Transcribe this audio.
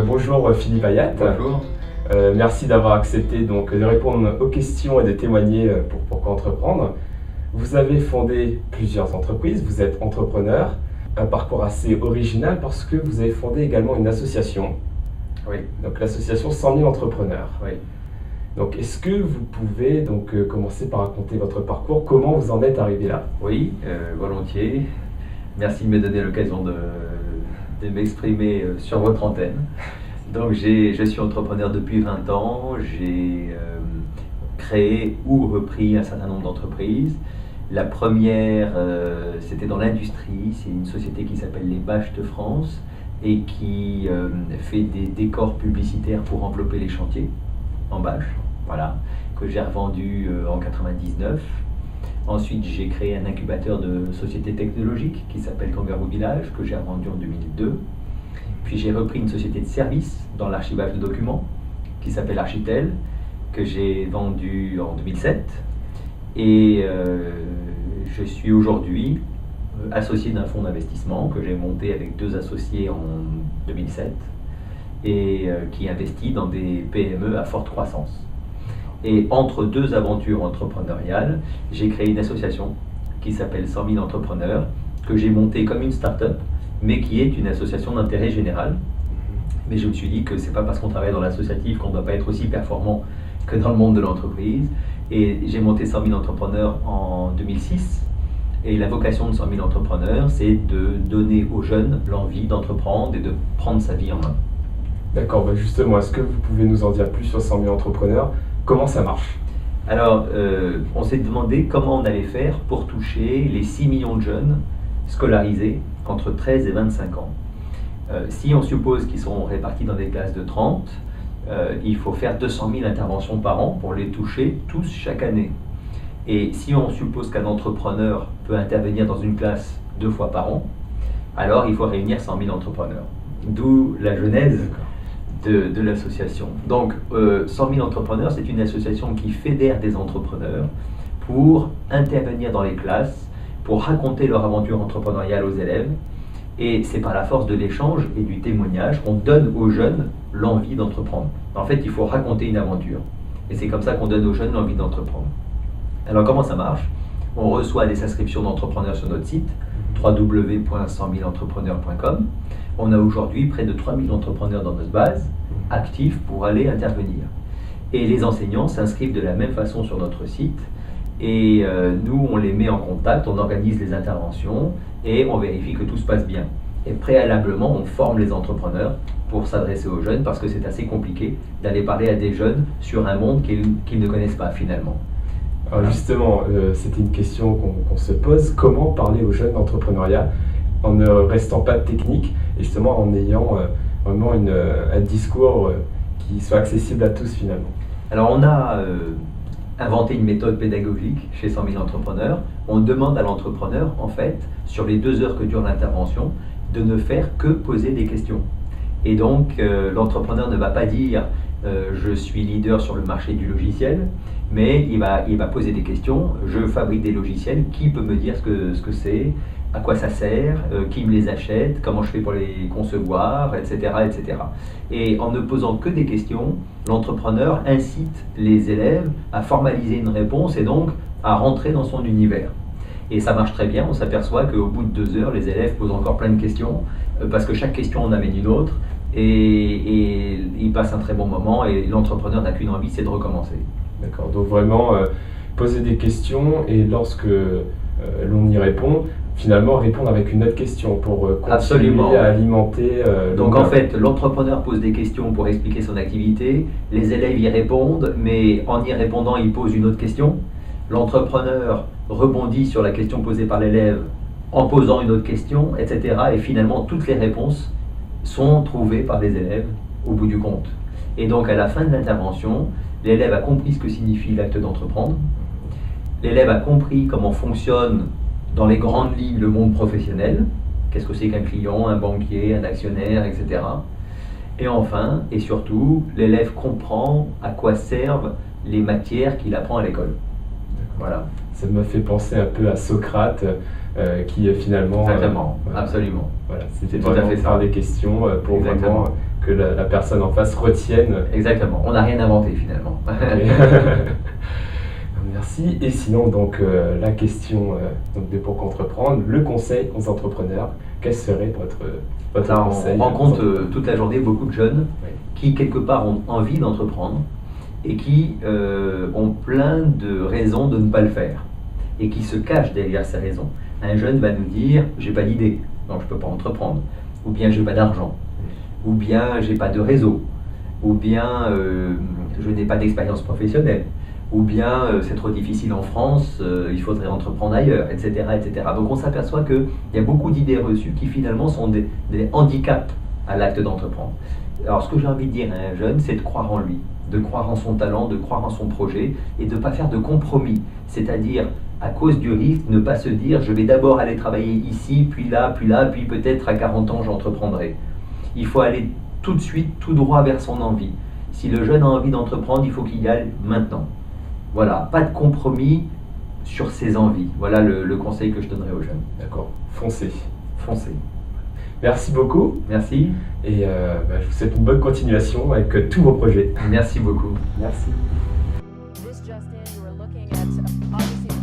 Bonjour Philippe Ayat. Bonjour. Merci d'avoir accepté donc, de répondre aux questions et de témoigner pour Pourquoi Entreprendre. Vous avez fondé plusieurs entreprises, vous êtes entrepreneur, un parcours assez original parce que vous avez fondé également une association. Oui. Donc l'association 100 000 entrepreneurs. Oui. Donc est-ce que vous pouvez donc, commencer par raconter votre parcours, comment vous en êtes arrivé là? Oui, volontiers. Merci de me donner l'occasion de m'exprimer sur votre antenne. Donc je suis entrepreneur depuis 20 ans, j'ai créé ou repris un certain nombre d'entreprises. La première, c'était dans l'industrie, c'est une société qui s'appelle Les Bâches de France et qui fait des décors publicitaires pour envelopper les chantiers en bâche, voilà, que j'ai revendu en 99. Ensuite, j'ai créé un incubateur de sociétés technologiques qui s'appelle Kangaroo Village, que j'ai revendu en 2002. Puis j'ai repris une société de services dans l'archivage de documents qui s'appelle Architel, que j'ai vendu en 2007. Et je suis aujourd'hui associé d'un fonds d'investissement que j'ai monté avec deux associés en 2007 et qui investit dans des PME à forte croissance. Et entre deux aventures entrepreneuriales, j'ai créé une association qui s'appelle 100 000 entrepreneurs, que j'ai montée comme une start-up, mais qui est une association d'intérêt général. Mais je me suis dit que c'est pas parce qu'on travaille dans l'associatif qu'on ne doit pas être aussi performant que dans le monde de l'entreprise. Et j'ai monté 100 000 entrepreneurs en 2006. Et la vocation de 100 000 entrepreneurs, c'est de donner aux jeunes l'envie d'entreprendre et de prendre sa vie en main. D'accord, bah justement, est-ce que vous pouvez nous en dire plus sur 100 000 entrepreneurs? Comment ça marche? Alors, on s'est demandé comment on allait faire pour toucher les 6 millions de jeunes scolarisés entre 13 et 25 ans. Si on suppose qu'ils sont répartis dans des classes de 30, il faut faire 200 000 interventions par an pour les toucher tous chaque année. Et si on suppose qu'un entrepreneur peut intervenir dans une classe 2 fois par an, alors il faut réunir 100 000 entrepreneurs. D'où la genèse de l'association. Donc 100 000 entrepreneurs, c'est une association qui fédère des entrepreneurs pour intervenir dans les classes, pour raconter leur aventure entrepreneuriale aux élèves. Et c'est par la force de l'échange et du témoignage qu'on donne aux jeunes l'envie d'entreprendre. En fait, il faut raconter une aventure. Et c'est comme ça qu'on donne aux jeunes l'envie d'entreprendre. Alors comment ça marche? On reçoit des inscriptions d'entrepreneurs sur notre site www.100 000entrepreneurs.com. On a aujourd'hui près de 3000 entrepreneurs dans notre base, actifs pour aller intervenir. Et les enseignants s'inscrivent de la même façon sur notre site. Et nous, on les met en contact, on organise les interventions et on vérifie que tout se passe bien. Et préalablement, on forme les entrepreneurs pour s'adresser aux jeunes parce que c'est assez compliqué d'aller parler à des jeunes sur un monde qu'ils ne connaissent pas finalement. Alors justement, c'était une question qu'on se pose. Comment parler aux jeunes d'entrepreneuriat en ne restant pas technique et justement en ayant vraiment un discours qui soit accessible à tous finalement? Alors on a inventé une méthode pédagogique chez 100 000 entrepreneurs. On demande à l'entrepreneur, en fait, sur les 2 heures que dure l'intervention, de ne faire que poser des questions. Et donc l'entrepreneur ne va pas dire je suis leader sur le marché du logiciel, mais il va poser des questions. Je fabrique des logiciels, qui peut me dire ce que c'est, à quoi ça sert, qui me les achète, comment je fais pour les concevoir, etc., etc. Et en ne posant que des questions, l'entrepreneur incite les élèves à formaliser une réponse et donc à rentrer dans son univers. Et ça marche très bien, on s'aperçoit qu'au bout de 2 heures, les élèves posent encore plein de questions, parce que chaque question en amène une autre, et ils passent un très bon moment, et l'entrepreneur n'a qu'une envie, c'est de recommencer. D'accord, donc vraiment poser des questions, et lorsque l'on y répond, finalement répondre avec une autre question pour continuer Absolument. À alimenter. Donc en fait, l'entrepreneur pose des questions pour expliquer son activité, les élèves y répondent, mais en y répondant, il pose une autre question. L'entrepreneur rebondit sur la question posée par l'élève en posant une autre question, etc. Et finalement, toutes les réponses sont trouvées par les élèves au bout du compte. Et donc à la fin de l'intervention, l'élève a compris ce que signifie l'acte d'entreprendre, l'élève a compris comment fonctionne dans les grandes lignes le monde professionnel, Qu'est-ce que c'est qu'un client, un banquier, un actionnaire, etc. Et enfin, et surtout, l'élève comprend à quoi servent les matières qu'il apprend à l'école. Voilà. Ça m'a fait penser un peu à Socrate, qui finalement... Exactement, absolument. Voilà, c'était tout à vraiment fait faire ça. des questions pour Exactement. vraiment que la personne en face retienne. Exactement, on n'a rien inventé finalement. Okay. Merci. Et sinon, donc, la question donc, de Pour qu'entreprendre, le conseil aux entrepreneurs, quel serait votre Alors, conseil? on rencontre toute la journée beaucoup de jeunes Oui. qui, quelque part, ont envie d'entreprendre et qui ont plein de raisons de ne pas le faire et qui se cachent derrière ces raisons. Un jeune va nous dire « j'ai pas d'idée, donc je peux pas entreprendre » ou bien « j'ai pas d'argent » ou bien « j'ai pas de réseau » ou bien « je n'ai pas d'expérience professionnelle » ou bien c'est trop difficile en France, il faudrait entreprendre ailleurs, etc. etc. Donc on s'aperçoit qu'il y a beaucoup d'idées reçues qui finalement sont des handicaps à l'acte d'entreprendre. Alors ce que j'ai envie de dire à un jeune, c'est de croire en lui, de croire en son talent, de croire en son projet et de ne pas faire de compromis. C'est-à-dire, à cause du risque, ne pas se dire je vais d'abord aller travailler ici, puis là, puis peut-être à 40 ans j'entreprendrai. Il faut aller tout de suite, tout droit vers son envie. Si le jeune a envie d'entreprendre, il faut qu'il y aille maintenant. Voilà, pas de compromis sur ses envies. Voilà le conseil que je donnerais aux jeunes. D'accord, foncez. Foncez. Merci beaucoup. Merci. Et je vous souhaite une bonne continuation avec tous vos projets. Merci beaucoup. Merci. This just in, you were looking at obviously